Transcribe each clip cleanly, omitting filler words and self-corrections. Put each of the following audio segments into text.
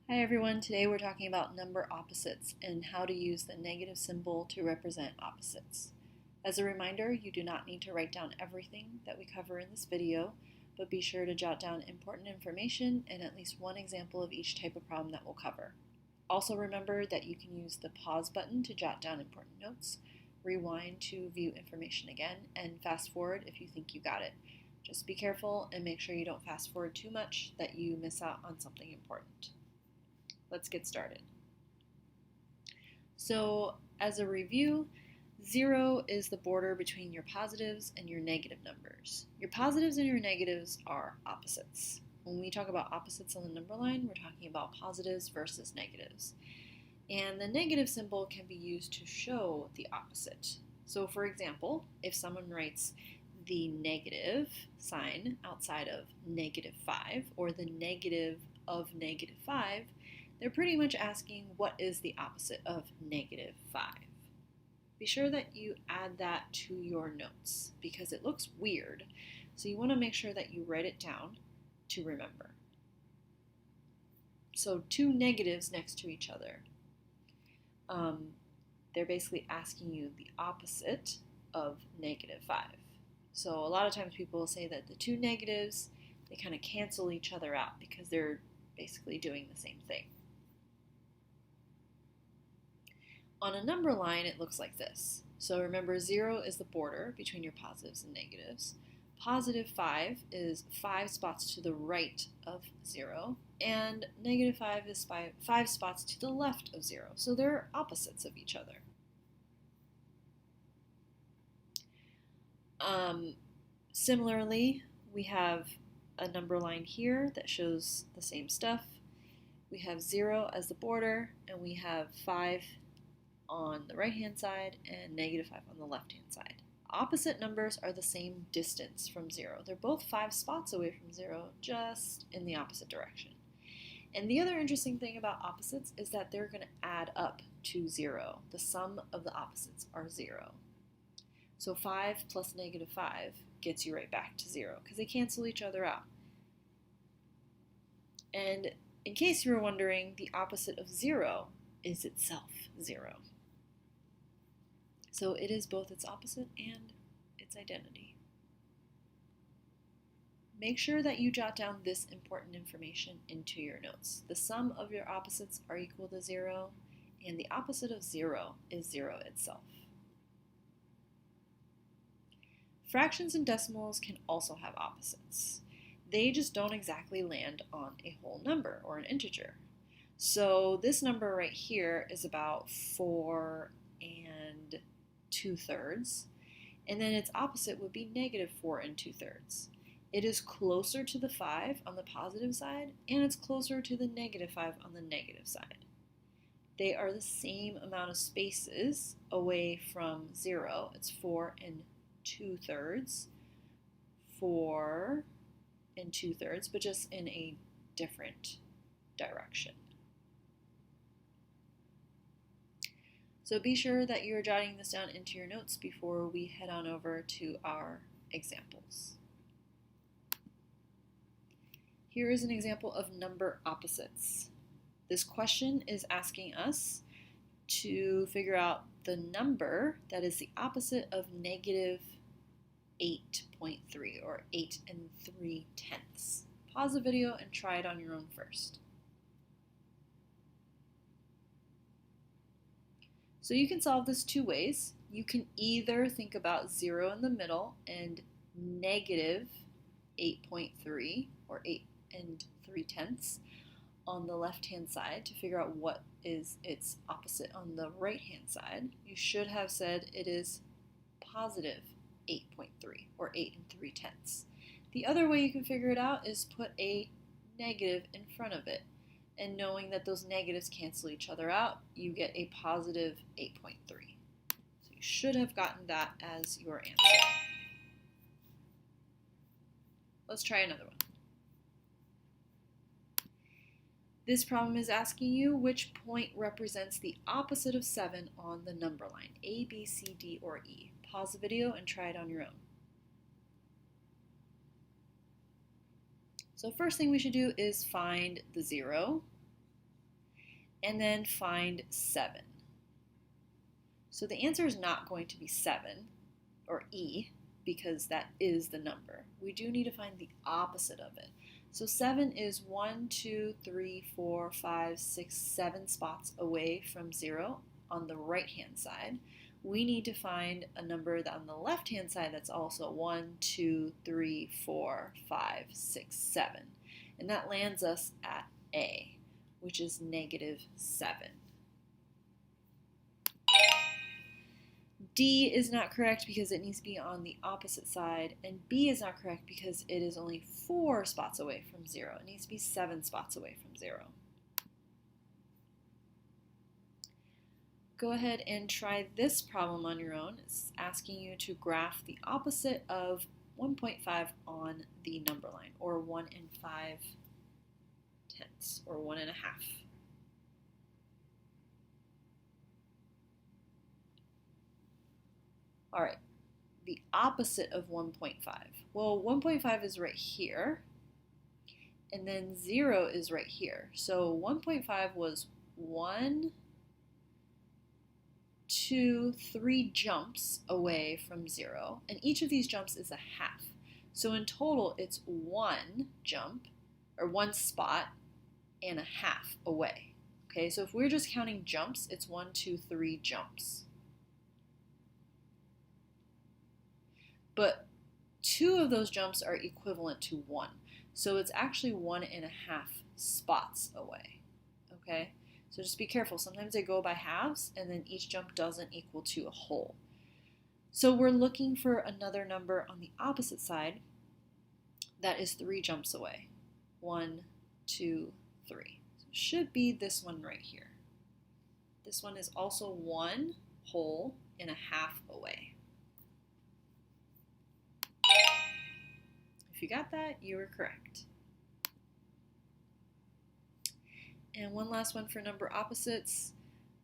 Hi everyone, today we're talking about number opposites and how to use the negative symbol to represent opposites. As a reminder, you do not need to write down everything that we cover in this video, but be sure to jot down important information and at least one example of each type of problem that we'll cover. Also remember that you can use the pause button to jot down important notes, rewind to view information again, and fast forward if you think you got it. Just be careful and make sure you don't fast forward too much that you miss out on something important. Let's get started. So, as a review, 0 is the border between your positives and your negative numbers. Your positives and your negatives are opposites. When we talk about opposites on the number line, we're talking about positives versus negatives. And the negative symbol can be used to show the opposite. So, for example, if someone writes the negative sign outside of -5 or the negative of -5, they're pretty much asking what is the opposite of -5. Be sure that you add that to your notes because it looks weird. So you want to make sure that you write it down to remember. So two negatives next to each other. They're basically asking you the opposite of -5. So a lot of times people will say that the two negatives, they kind of cancel each other out because they're basically doing the same thing. On a number line, it looks like this. So remember, 0 is the border between your positives and negatives. +5 is 5 spots to the right of 0, and -5 is 5 spots to the left of 0. So they're opposites of each other. Similarly, we have a number line here that shows the same stuff. We have 0 as the border, and we have 5 on the right-hand side and -5 on the left-hand side. Opposite numbers are the same distance from 0. They're both 5 spots away from 0, just in the opposite direction. And the other interesting thing about opposites is that they're going to add up to 0. The sum of the opposites are 0. So 5 plus -5 gets you right back to 0 because they cancel each other out. And in case you were wondering, the opposite of 0 is itself 0. So it is both its opposite and its identity. Make sure that you jot down this important information into your notes. The sum of your opposites are equal to 0, and the opposite of 0 is 0 itself. Fractions and decimals can also have opposites. They just don't exactly land on a whole number or an integer. So this number right here is about 4 2/3, and then its opposite would be -4 2/3. It is closer to the 5 on the positive side, and it's closer to the -5 on the negative side. They are the same amount of spaces away from 0. It's 4 2/3, 4 2/3, but just in a different direction. So be sure that you're jotting this down into your notes before we head on over to our examples. Here is an example of number opposites. This question is asking us to figure out the number that is the opposite of -8.3 or 8 3/10. Pause the video and try it on your own first. So you can solve this two ways. You can either think about 0 in the middle and -8.3 or 8 3/10 on the left-hand side to figure out what is its opposite on the right-hand side. You should have said it is +8.3 or 8 3/10. The other way you can figure it out is put a negative in front of it. And knowing that those negatives cancel each other out, you get a +8.3. So you should have gotten that as your answer. Let's try another one. This problem is asking you which point represents the opposite of 7 on the number line, A, B, C, D, or E. Pause the video and try it on your own. So first thing we should do is find the 0. and then find 7. So the answer is not going to be 7, or E, because that is the number. We do need to find the opposite of it. So 7 is 1, 2, 3, 4, 5, 6, 7 spots away from 0 on the right-hand side. We need to find a number on the left-hand side that's also 1, 2, 3, 4, 5, 6, 7. And that lands us at A, which is -7. D is not correct because it needs to be on the opposite side, and B is not correct because it is only 4 spots away from 0. It needs to be 7 spots away from 0. Go ahead and try this problem on your own. It's asking you to graph the opposite of 1.5 on the number line, or 1 5/10, or 1 1/2. All right, the opposite of 1.5. Well, 1.5 is right here, and then 0 is right here. So 1.5 was 1, 2, 3 jumps away from 0, and each of these jumps is a half. So in total, it's 1 jump, or 1 spot, and a half away. Okay, so if we're just counting jumps, it's 1, 2, 3 jumps. But 2 of those jumps are equivalent to 1. So it's actually 1 1/2 spots away. Okay? So just be careful. Sometimes they go by halves, and then each jump doesn't equal to a whole. So we're looking for another number on the opposite side that is 3 jumps away. 1, 2, 3. So it should be this one right here. This one is also 1 whole and a half away. If you got that, you were correct. And one last one for number opposites.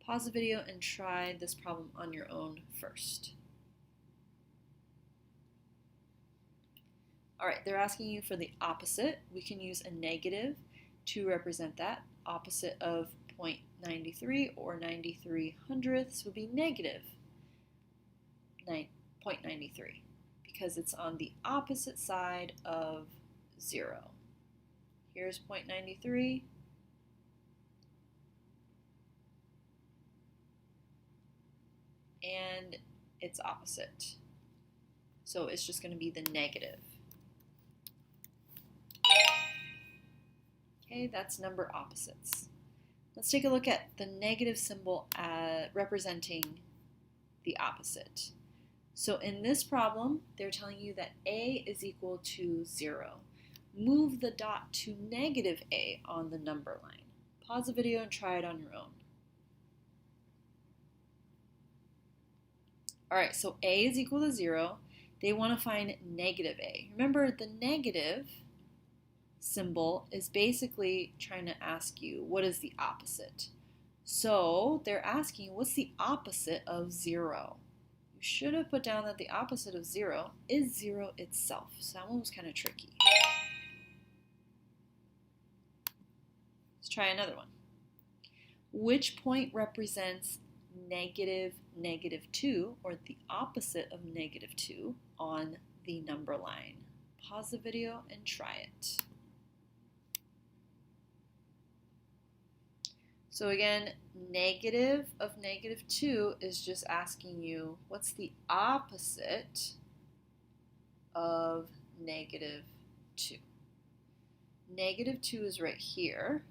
Pause the video and try this problem on your own first. All right, they're asking you for the opposite. We can use a negative to represent that. Opposite of 0.93 or 93 hundredths would be negative 0.93. Because it's on the opposite side of 0. Here's 0.93. And it's opposite. So it's just going to be the negative. Okay, that's number opposites. Let's take a look at the negative symbol representing the opposite. So in this problem, they're telling you that A is equal to 0. Move the dot to -A on the number line. Pause the video and try it on your own. All right, so A is equal to 0. They want to find -A. Remember, the negative symbol is basically trying to ask you, what is the opposite? So they're asking, what's the opposite of 0? Should have put down that the opposite of 0 is 0 itself. So that one was kind of tricky. Let's try another one. Which point represents -2, or the opposite of -2 on the number line? Pause the video and try it. So again, negative of -2 is just asking you, what's the opposite of -2? -2 is right here.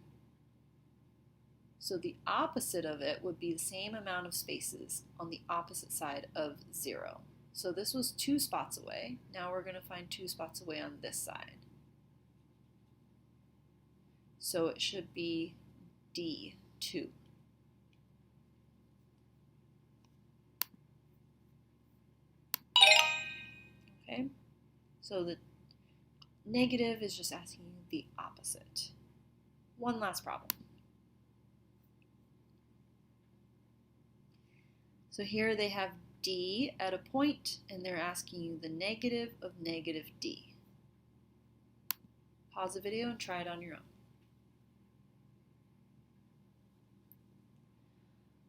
So the opposite of it would be the same amount of spaces on the opposite side of 0. So this was 2 spots away. Now we're going to find 2 spots away on this side. So it should be D2. Okay, so the negative is just asking you the opposite. One last problem. So here they have D at a point, and they're asking you the negative of -D. Pause the video and try it on your own.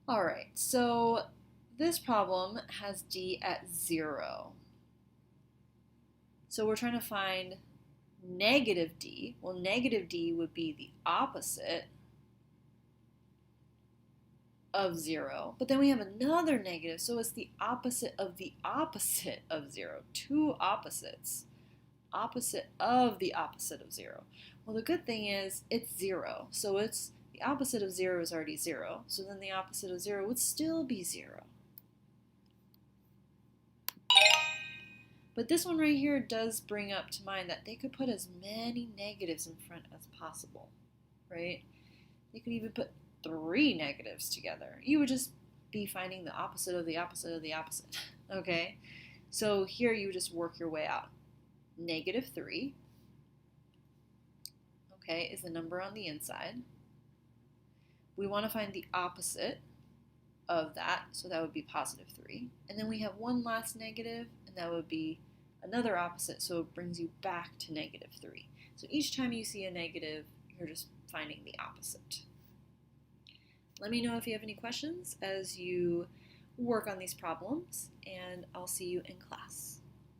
All right, so this problem has D at 0. So we're trying to find negative D. Well, negative D would be the opposite of 0. But then we have another negative, so it's the opposite of 0. Two opposites. Opposite of the opposite of 0. Well, the good thing is it's 0. So it's the opposite of 0 is already 0. So then the opposite of 0 would still be 0. But this one right here does bring up to mind that they could put as many negatives in front as possible, right? They could even put 3 negatives together. You would just be finding the opposite of the opposite of the opposite, okay? So here you would just work your way out. Negative 3, okay, is the number on the inside. We want to find the opposite of that, so that would be positive 3. And then we have one last negative, and that would be another opposite, so it brings you back to negative 3. So each time you see a negative, you're just finding the opposite. Let me know if you have any questions as you work on these problems, and I'll see you in class.